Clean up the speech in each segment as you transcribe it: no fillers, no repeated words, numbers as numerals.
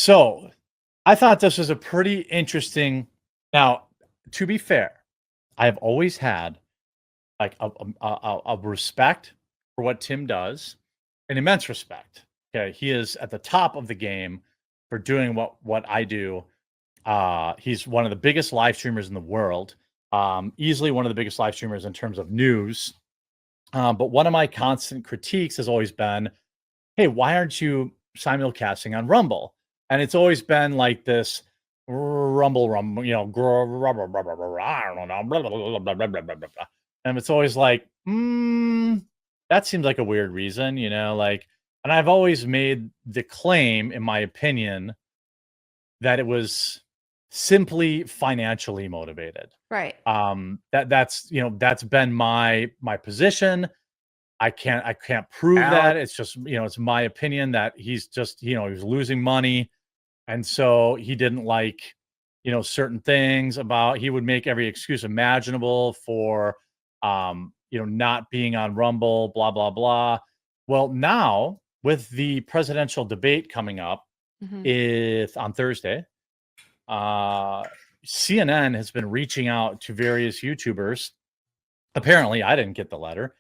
So I thought this was a pretty interesting. Now, to be fair, I've always had like a respect for what Tim does, an immense respect. Okay, he is at the top of the game for doing what I do. He's one of the biggest live streamers in the world, easily one of the biggest live streamers in terms of news. But one of my constant critiques has always been, hey, why aren't you simulcasting on Rumble? And it's always been like this rumble, you know, I don't know, and it's always like, that seems like a weird reason, you know, like, and I've always made the claim, in my opinion, that it was simply financially motivated. Right. That's you know, that's been my position. I can't prove that. It's just, you know, it's my opinion that he's just, you know, he was losing money. And so he didn't like, you know, certain things about, he would make every excuse imaginable for, you know, not being on Rumble, blah, blah, blah. Well, now with the presidential debate coming up on Thursday, CNN has been reaching out to various YouTubers. Apparently, I didn't get the letter.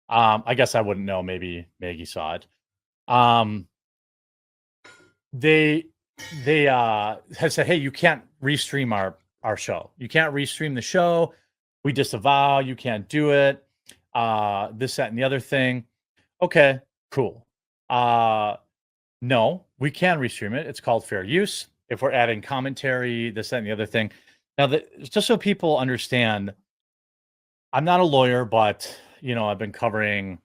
I guess I wouldn't know. Maybe Maggie saw it. They have said, hey, you can't restream our show. You can't restream the show. We disavow. You can't do it. This, that, and the other thing. Okay, cool. No, we can restream it. It's called fair use. If we're adding commentary, this, that, and the other thing. Now, just so people understand, I'm not a lawyer, but, you know, I've been covering,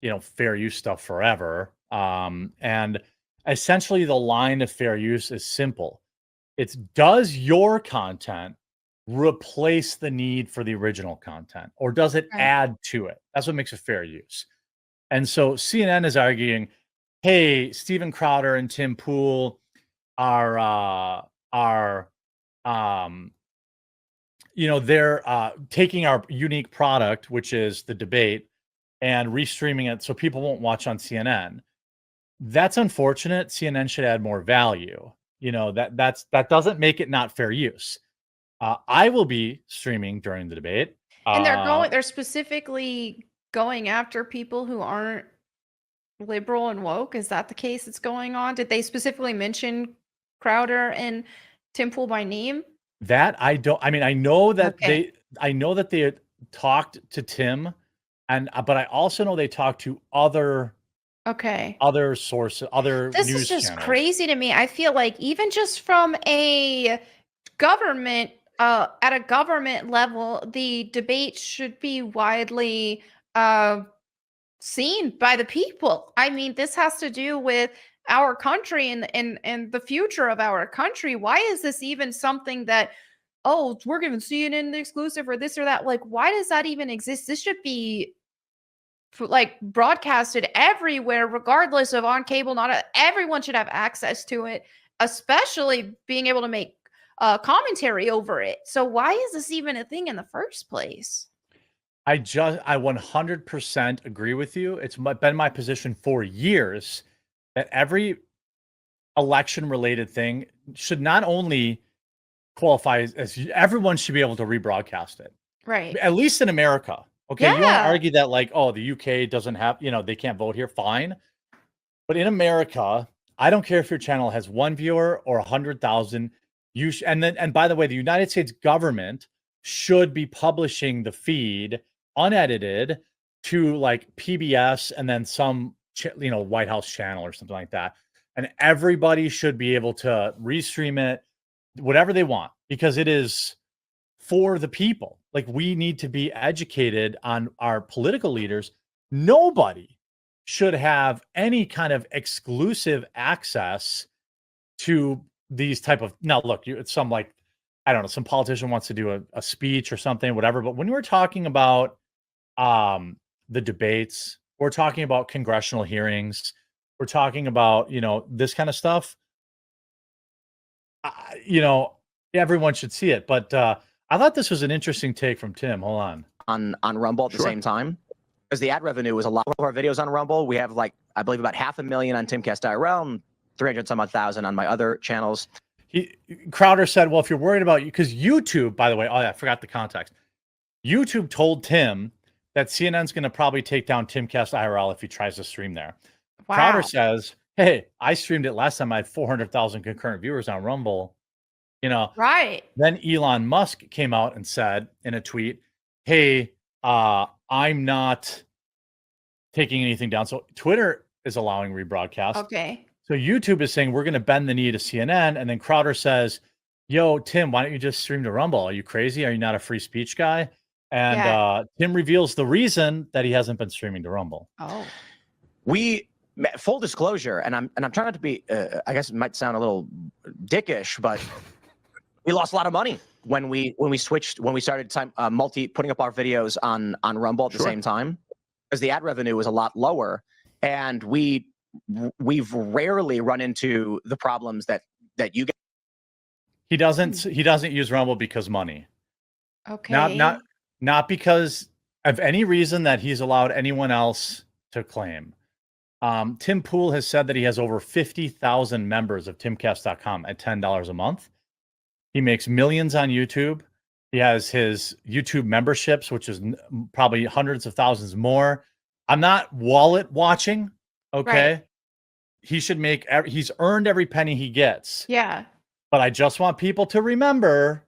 you know, fair use stuff forever. And essentially the line of fair use is simple. It's, does your content replace the need for the original content, or does it add to it? That's what makes it fair use. And so CNN is arguing, hey, Steven Crowder and Tim Pool are you know, they're taking our unique product, which is the debate, and restreaming it so people won't watch on CNN. That's unfortunate. CNN should add more value. You know, that doesn't make it not fair use. I will be streaming during the debate. And they're specifically going after people who aren't liberal and woke. Is that the case that's going on? Did they specifically mention Crowder and Tim Pool by name? That I don't. I mean, I know that they had talked to Tim, but I also know they talked to other sources, other This news is just channels. Crazy to me. I feel like even just from a government at a government level, the debate should be widely seen by the people. I mean, this has to do with our country and the future of our country. Why is this even something that, oh, we're giving CNN the exclusive or this or that? Like, why does that even exist? This should be like broadcasted everywhere, regardless of on cable. Not everyone should have access to it, especially being able to make commentary over it. So why is this even a thing in the first place? I 100% agree with you. It's been my position for years that every election related thing should not only qualify as everyone should be able to rebroadcast it. Right. At least in America. Okay. Yeah. You want to argue that like, oh, the UK doesn't have, you know, they can't vote here. Fine. But in America, I don't care if your channel has 1 viewer or 100,000. And by the way, the United States government should be publishing the feed unedited to like PBS and then some, you know, White House channel or something like that. And everybody should be able to restream it, whatever they want, because it is for the people. Like, we need to be educated on our political leaders. Nobody should have any kind of exclusive access to these type of, now look, it's some like, I don't know, some politician wants to do a speech or something, whatever. But when we're talking about the debates, we're talking about congressional hearings, we're talking about, you know, this kind of stuff, you know, everyone should see it. But I thought this was an interesting take from Tim. Hold on Rumble at the same time, because the ad revenue was a lot of our videos on Rumble. We have like, I believe about 500,000 on Timcast IRL and 300 some odd thousand on my other channels. Crowder said, well, if you're worried about you, because YouTube, by the way, oh yeah, I forgot the context. YouTube told Tim that CNN's going to probably take down Timcast IRL if he tries to stream there. Wow. Crowder says, hey, I streamed it last time. I had 400,000 concurrent viewers on Rumble. You know, right. Then Elon Musk came out and said in a tweet, hey, I'm not taking anything down. So Twitter is allowing rebroadcast. Okay. So YouTube is saying we're going to bend the knee to CNN. And then Crowder says, yo, Tim, why don't you just stream to Rumble? Are you crazy? Are you not a free speech guy? And Tim reveals the reason that he hasn't been streaming to Rumble. Oh. Full disclosure, and I'm trying not to be, I guess it might sound a little dickish, but we lost a lot of money when we started putting up our videos on Rumble at the same time, because the ad revenue was a lot lower, and we've rarely run into the problems that you get. He doesn't use Rumble because money. Okay. Not because of any reason that he's allowed anyone else to claim. Tim Pool has said that he has over 50,000 members of timcast.com at $10 a month. He makes millions on YouTube. He has his YouTube memberships, which is probably hundreds of thousands more. I'm not wallet watching. Okay. Right. He should make, he's earned every penny he gets. Yeah. But I just want people to remember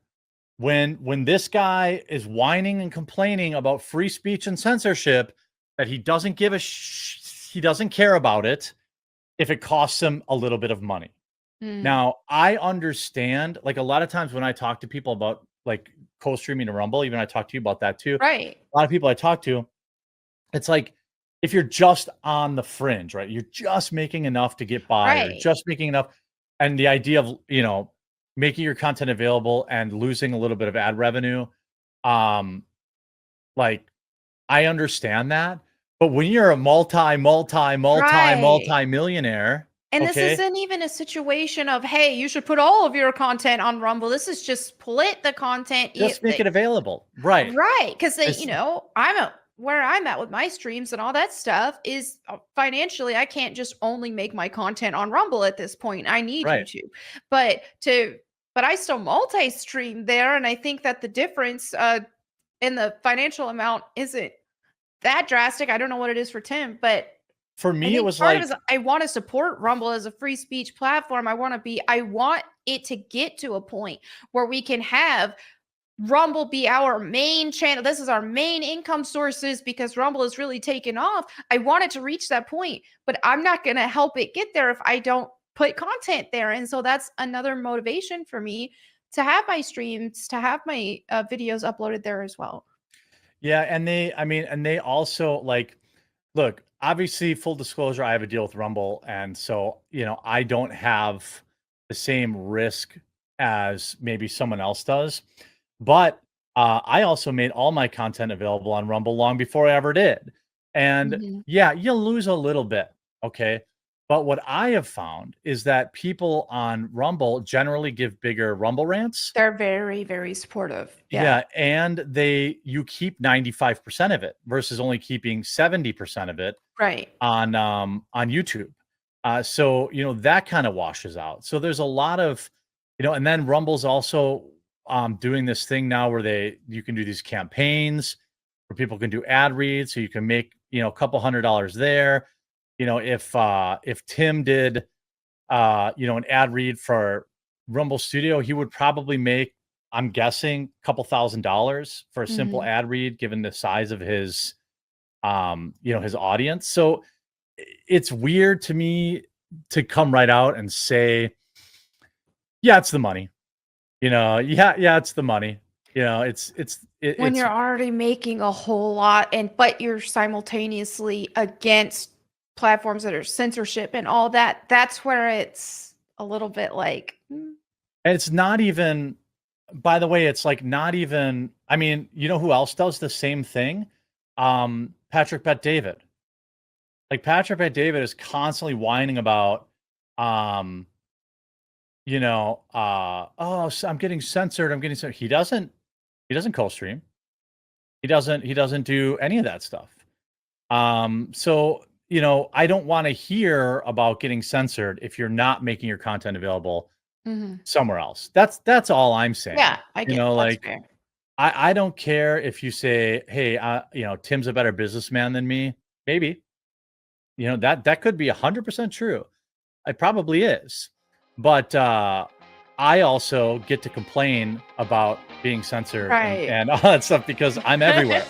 when this guy is whining and complaining about free speech and censorship, that he doesn't give he doesn't care about it if it costs him a little bit of money. Now, I understand, like, a lot of times when I talk to people about like co-streaming to Rumble, even I talk to you about that too. Right. A lot of people I talk to, it's like, if you're just on the fringe, right? You're just making enough to get by, or just making enough. And the idea of, making your content available and losing a little bit of ad revenue. Like, I understand that. But when you're a multi-millionaire, and this isn't even a situation of, hey, you should put all of your content on Rumble. This is just split the content. Just make it available. Right. Right. Because, where I'm at with my streams and all that stuff is financially, I can't just only make my content on Rumble at this point. I need YouTube. But I still multi-stream there. And I think that the difference in the financial amount isn't that drastic. I don't know what it is for Tim, but for me, it was like, I want to support Rumble as a free speech platform. I want it to get to a point where we can have Rumble be our main channel. This is our main income sources because Rumble is really taken off. I want it to reach that point, but I'm not going to help it get there if I don't put content there. And so that's another motivation for me to have my streams, to have my videos uploaded there as well. Yeah. And they also, like, look, obviously, full disclosure, I have a deal with Rumble. And so, I don't have the same risk as maybe someone else does. But I also made all my content available on Rumble long before I ever did. And yeah, you'll lose a little bit. Okay. But what I have found is that people on Rumble generally give bigger Rumble rants. They're very, very supportive. Yeah. And you keep 95% of it versus only keeping 70% of it on YouTube. So, that kind of washes out. So there's a lot of, and then Rumble's also doing this thing now where you can do these campaigns where people can do ad reads, so you can make a couple $100 there. If Tim did an ad read for Rumble Studio, he would probably make, I'm guessing, a couple $1,000s for a simple ad read, given the size of his his audience. So it's weird to me to come right out and say, yeah, it's the money. It's the money. When you're already making a whole lot, but you're simultaneously against platforms that are censorship and all that. That's where it's a little bit like. And it's not even. By the way, it's like not even. I mean, who else does the same thing? Patrick Bet David. Like, Patrick Bet David is constantly whining about. So I'm getting censored. He doesn't co-stream. He doesn't do any of that stuff. So, you know, I don't want to hear about getting censored if you're not making your content available somewhere else. That's all I'm saying. Yeah, I get, you know, that's like fair. I don't care if you say, hey, you know, Tim's a better businessman than me. Maybe, you know, that could be 100% true. It probably is. But I also get to complain about being censored Right. and all that stuff because I'm everywhere.